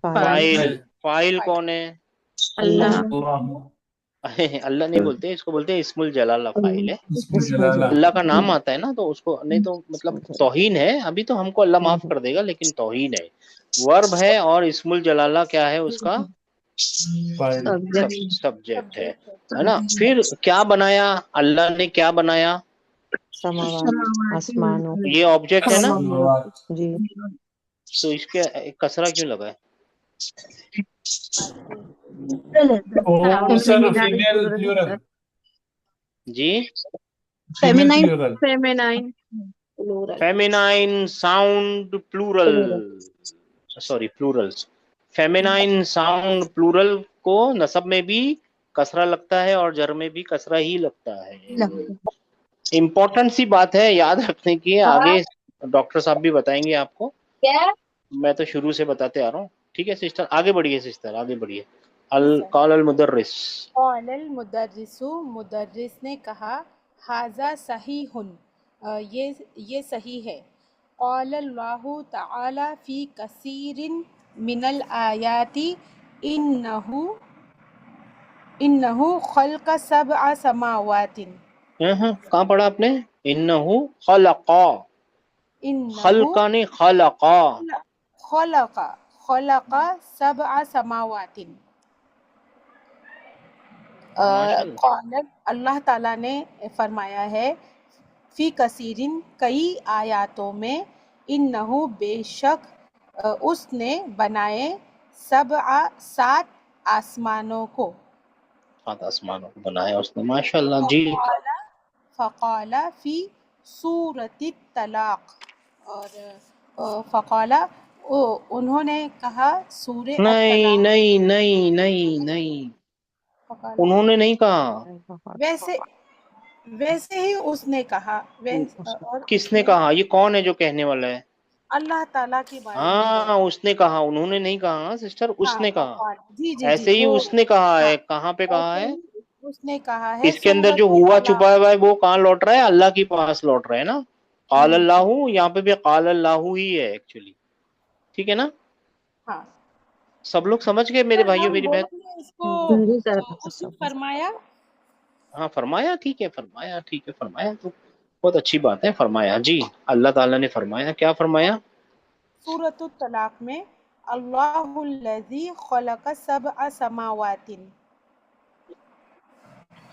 فاعل. فاعل. فاعل کون ہے؟ اللہ. اللہ. اللہ نہیں بولتے، اس کو بولتے ہیں اسم الجلالہ. فاعل ہے، بسم اسم اللہ. اللہ جلالہ. کا نام آتا ہے نا، تو اس کو نہیں تو مطلب توہین ہے. ابھی تو ہم کو اللہ معاف کر دے گا، لیکن توہین ہے. ورب ہے اور اسم الجلالہ کیا ہے اس کا؟ فاعل. سبجیکٹ ہے نا. پھر کیا بنایا اللہ نے؟ کیا بنایا؟ سماوات، آسمانوں. یہ آبجیکٹ ہے نا، جی. تو اس کے کسرہ کیوں لگا ہے؟ اور سر فیمیل پلورل. جی female plural. Feminine plural. Feminine sound plural, sorry plurals. Feminine sound plural کو نسب میں بھی کسرہ لگتا ہے اور جر میں بھی کسرہ ہی لگتا ہے. امپورٹنٹ سی بات ہے یاد رکھنے کی، آگے ڈاکٹر صاحب بھی بتائیں گے آپ کو، میں تو شروع سے بتاتے آ رہا ہوں. ٹھیک ہے سسٹر، آگے بڑھیے سسٹر، آگے بڑھیے. جی سر. قال المدرس. قال المدرس، مدرس نے کہا، ھذا صحیح، یہ صحیح ہے. قال اللہ تعالی فی کثیر من الآیات انہ خلق 7 سماوات. کہاں پڑھا آپ نے؟ انہو خلقا، انہ خلقا نہیں خلقا. خلق 7 سماوات. ماشاء اللہ. قال، اللہ تعالیٰ نے فرمایا ہے، فی کثیرن، کئی آیاتوں میں، انہو، بے شک، اس نے بنائے، 7 آسمانوں کو. 7 آسمانوں کو بنایا اس نے، ماشاء اللہ. جی فقال فی سورۃ الطلاق، اور فقال، انہوں نے کہا سورہ نہیں الطلاق. نہیں نہیں نہیں نہیں، فقال، انہوں نے نہیں کہا. ویسے ہی اس نے کہا. اور کس اس نے کہا؟ یہ کون ہے جو کہنے والا ہے؟ اللہ تعالیٰ کے بارے میں ہاں اس نے کہا، انہوں نے نہیں کہا سسٹر، اس ہاں نے کہا. فقال. جی جی جی، ایسے ہی وہ اس نے کہا ہاں ہے. کہاں پہ کہا ایسے ہے؟ ہی اس نے کہا ہے اس کے اندر جو سورۃ ہوا الطلاق. چھپا ہوا ہے وہ کہاں لوٹ رہا ہے؟ اللہ کے پاس لوٹ رہا ہے نا. قال جی اللہ، یہاں پہ بھی قال اللہ ہی ہے ایکچولی. ٹھیک ہے نا، ہاں سب لوگ سمجھ گئے میرے سر، بھائیوں ہم میری بہن؟ بولیں گے اس کو جی سر. اس نے فرمایا. ہاں فرمایا، ٹھیک ہے فرمایا، ٹھیک ہے فرمایا تو بہت اچھی بات ہے. فرمایا جی، اللہ تعالیٰ نے فرمایا. کیا فرمایا؟ سورۃ الطلاق میں، اللہ الذی خلق 7 سماوات.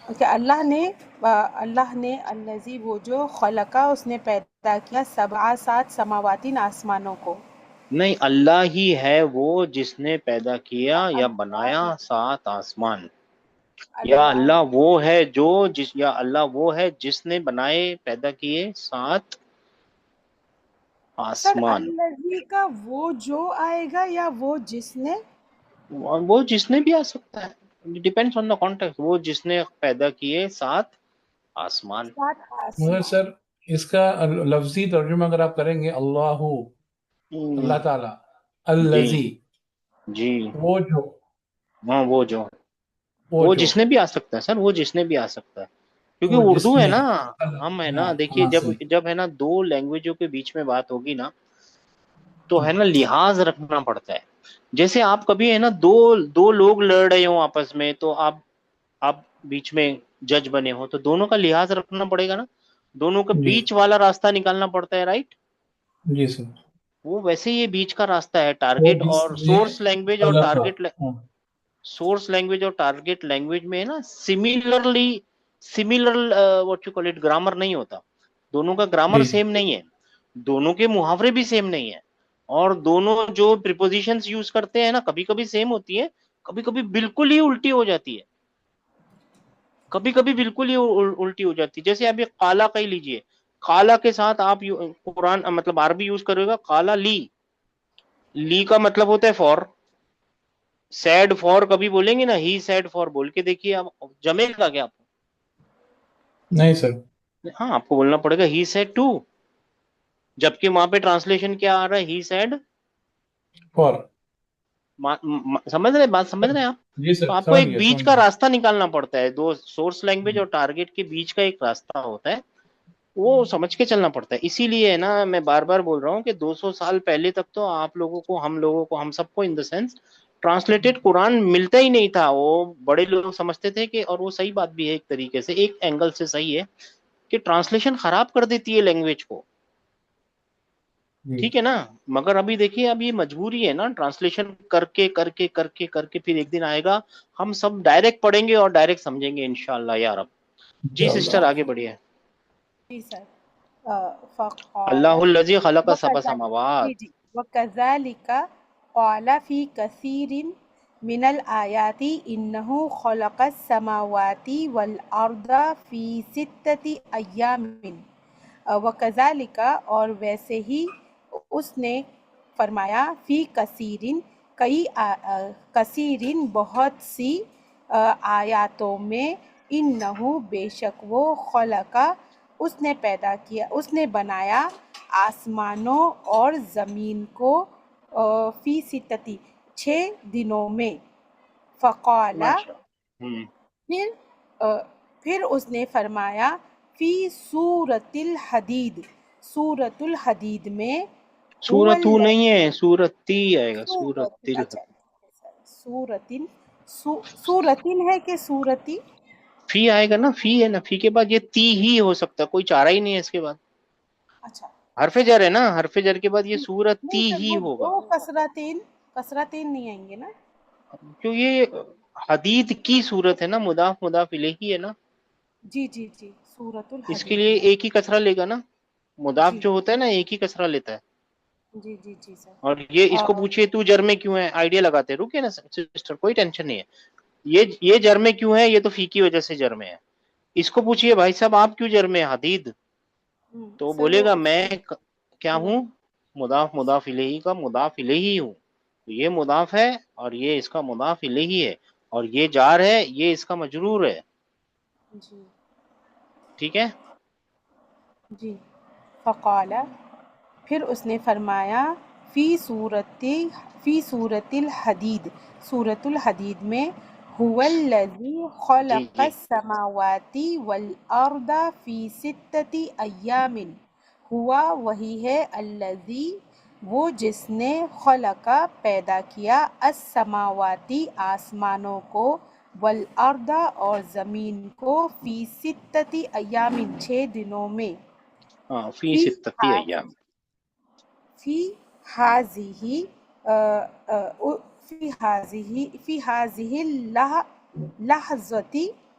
کہ اللہ نے الذی وہ جو خلقہ اس نے پیدا کیا سبع سات سماواتین آسمانوں کو. نہیں، اللہ ہی ہے وہ جس نے پیدا کیا یا اللہ بنایا ہی 7 آسمان. یا اللہ اللہ وہ ہے یا اللہ وہ ہے جس نے بنائے پیدا کیے 7 سر آسمان. الذی کا وہ جو آئے گا یا وہ جس نے؟ وہ جس نے بھی آ سکتا ہے، ڈیپینڈس آن دا کانٹیکسٹ. وہ جس نے پیدا کیے 7 آسمان. 7 مگر آسمان. سر اس کا لفظی ترجمہ اگر آپ کریں گے اللہ اللہ تعالی الذی جی وہ جو ہاں وہ وہ جو جس نے بھی آ سکتا ہے سر، وہ جس نے بھی آ سکتا ہے، وہ کیونکہ جس اردو ہے نے نا. ہم ہے نا، ہاں دیکھیے ہاں صحیح جب ہے نا 2 لینگویجوں کے بیچ میں بات ہوگی نا تو ہے نا لحاظ رکھنا پڑتا ہے. جیسے آپ کبھی ہے نا دو لوگ لڑ رہے ہوں آپس میں، تو آپ بیچ میں جج بنے ہو تو دونوں کا لحاظ رکھنا پڑے گا نا، دونوں کے جی بیچ والا راستہ نکالنا پڑتا ہے، رائٹ. جی سر وہ ویسے یہ بیچ کا راستہ ہے، وہ ٹارگیٹ جس اور نے سورس لینگویج اور خلق ٹارگیٹ ہاں سورس لینگویج اور ٹارگیٹ لینگویج میں ہے نا similar what you call it grammar نہیں ہوتا. دونوں کا گرامر جی سیم نہیں ہے، دونوں کے محاورے بھی سیم نہیں ہے، اور دونوں جو پریپوزیشنز یوز کرتے ہیں نا کبھی کبھی سیم ہوتی ہے، کبھی کبھی بالکل ہی الٹی ہو جاتی ہے، کبھی کبھی بالکل ہی الٹی ہو جاتی ہے. جیسے ابھی قالا کا ہی لیجئے، قالا کے ساتھ آپ قرآن مطلب عربی یوز کرے گا قالا لی کا مطلب ہوتا ہے فور. سیڈ فور کبھی بولیں گے نا، ہی سیڈ فور بول کے دیکھیے آپ، جمے گا کیا آپ کو؟ نہیں سر ہاں آپ کو بولنا پڑے گا ہی سیڈ ٹو، جبکہ وہاں پہ ٹرانسلیشن کیا آ رہا ہے، ہی سیڈ. فور سمجھ رہے بات، سمجھ رہے ہیں آپ؟ جی تو سر آپ کو سمجھ ایک گیا بیچ سمجھ کا گیا راستہ نکالنا پڑتا ہے، دو سورس لینگویج اور ٹارگیٹ کے بیچ کا ایک راستہ ہوتا ہے، وہ سمجھ کے چلنا پڑتا ہے. اسی لیے ہے نا میں بار بار بول رہا ہوں کہ 200 سال پہلے تک تو آپ لوگوں کو ہم سب کو ان دا سینس ٹرانسلیٹڈ قرآن ملتا ہی نہیں تھا. وہ بڑے لوگ سمجھتے تھے کہ، اور وہ صحیح بات بھی ہے ایک طریقے سے، ایک اینگل سے صحیح ہے کہ ٹرانسلیشن خراب کر دیتی ہے لینگویج کو، جی ٹھیک ہے نا. مگر ابھی دیکھیے اب یہ مجبوری ہے نا، ٹرانسلیشن کر کے پھر ایک دن آئے گا ہم سب ڈائریکٹ پڑھیں گے اور ڈائریکٹ سمجھیں گے انشاءاللہ یا رب. جی انشاءاللہ سسٹر آگے بڑھیے. جی سر. فقال اللہ الذی خلق 7 وکذالک سماوات. جی وکذالک قال فی کثیر من الآیات انہ خلق السماوات والارض فی 6 ایام. وکذالک اور ویسے ہی اس نے فرمایا فی کثیرن کثیرن بہت سی آیاتوں میں انہو بے شک وہ خلقہ اس نے پیدا کیا، اس نے بنایا آسمانوں اور زمین کو فی 6 دنوں میں. فقالا ماشاء پھر اس نے فرمایا فی سورۃ الحدید، سورۃ الحدید میں سورت نہیں ہے، سورتی آئے گا، سورت اچھا سورتن ہے کہ سورتی؟ فی آئے گا نا، فی ہے نا، فی کے بعد یہ تی ہی ہو سکتا ہے، کوئی چارہ ہی نہیں ہے اس کے بعد. اچھا حرف جر ہے نا، حرف جر کے بعد یہ نہیں سورتی سر، ہی وہ ہوگا، دو کسرتین نہیں آئیں گے نا. کیوں یہ حدید کی صورت ہے نا، مضاف مضاف الیہ ہے نا، جی سورۃ اس کے الحدید لیے میں. ایک ہی کسرہ لے گا نا. مضاف جی جو ہوتا ہے نا ایک ہی کسرہ لیتا ہے. جی سر. اور یہ اس کو پوچھئے تو جر میں کیوں ہے، آئیڈیا لگاتے ہیں، رکے نا سسٹر کوئی ٹینشن نہیں ہے. یہ جر میں کیوں ہے، یہ تو فی کی وجہ سے جر میں ہے. اس کو پوچھئے بھائی صاحب آپ کیوں جر میں ہیں حدید، تو سر بولے وہ گا میں کیا ہوں، مضاف مضاف الیہ کا مضاف الیہ ہوں. تو یہ مضاف ہے اور یہ اس کا مضاف الیہ ہے، اور یہ جار ہے، یہ اس کا مجرور ہے. جی ٹھیک ہے. جی. فقال پھر اس نے فرمایا فی صورت الحدید، سورۃ الحدید میں هو الذی جی خلق جی السماوات والارض فی 6 ایام. ہوا وہی ہے الذی وہ جس نے خلق پیدا کیا السماواتی آسمانوں کو والارض اور زمین کو فی 6 ایام 6 دنوں میں. ہاں فی فی ستتی ایام. فی ہذہ فی ہذہ لحظتی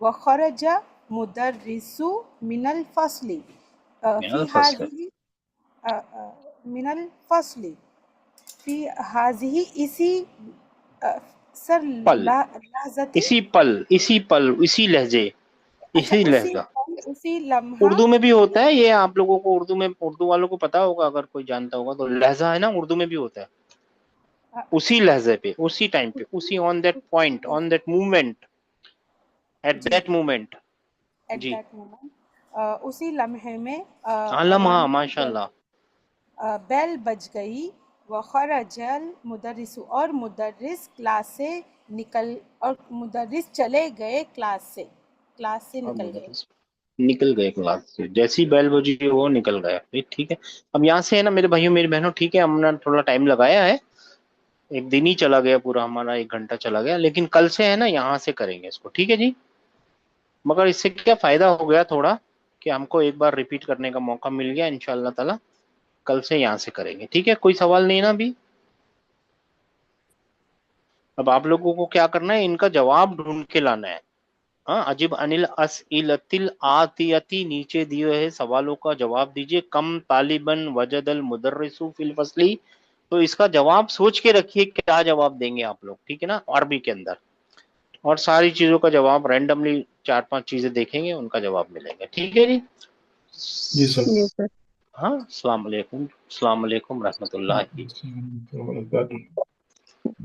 وخرج مدرس من الفصل من في الفصل هذه من الفصل في هذه اسی سر پل، لحظتی اسی پل، اسی پل، اسی لہجے، اچھا اسی اسی لہجہ پل اسی لمحہ اردو میں بھی ہوتا ہے یہ، آپ لوگوں کو اردو میں، اردو والوں کو پتا ہوگا اگر کوئی جانتا ہوگا تو، لہجہ ہے نا اردو میں بھی ہوتا ہے، اسی لہجے پہ، اسی ٹائم پہ، اسی on that point, on that moment, at جی دیٹ مومنٹ. ایٹ جی دیٹ مومنٹ اسی لمحے میں ہاں، لمحہ، مولانا ماشاء اللہ. بیل بج گئی وخرج المدرس اور مدرس کلاس سے نکل، اور مدرس چلے گئے کلاس سے، کلاس سے اور نکل گئے. مدرس نکل گئے کلاس سے، جیسی بیل بجی وہ نکل گیا. ٹھیک ہے، اب یہاں سے ہے نا میرے بھائیوں میری بہنوں، ٹھیک ہے، ہم نے تھوڑا ٹائم لگایا ہے، ایک دن ہی چلا گیا پورا ہمارا، 1 گھنٹہ چلا گیا، لیکن کل سے ہے نا یہاں سے کریں گے اس کو. ٹھیک ہے جی، مگر اس سے کیا فائدہ ہو گیا تھوڑا کہ ہم کو ایک بار ریپیٹ کرنے کا موقع مل گیا. انشاءاللہ تعالی کل سے یہاں سے کریں گے. ٹھیک ہے، کوئی سوال نہیں نا ابھی؟ اب آپ لوگوں کو کیا کرنا ہے، ان کا جواب ڈھونڈ کے لانا ہے. ہاں، عجب انل اسئلۃ الآتیتی، نیچے دیے ہوئے سوالوں کا جواب دیجئے. کم طالباً وجد المدرس فی الفصل، تو اس کا جواب سوچ کے رکھیے کیا جواب دیں گے آپ لوگ. ٹھیک ہے نا، عربی کے اندر، اور ساری چیزوں کا جواب رینڈملی 4-5 چیزیں دیکھیں گے، ان کا جواب ملے گا. ٹھیک ہے جی، جی سر. جی سر. ہاں، السلام علیکم، السلام علیکم رحمۃ اللہ. وعلیکم السلام ورحمۃ اللہ وبرکاتہ.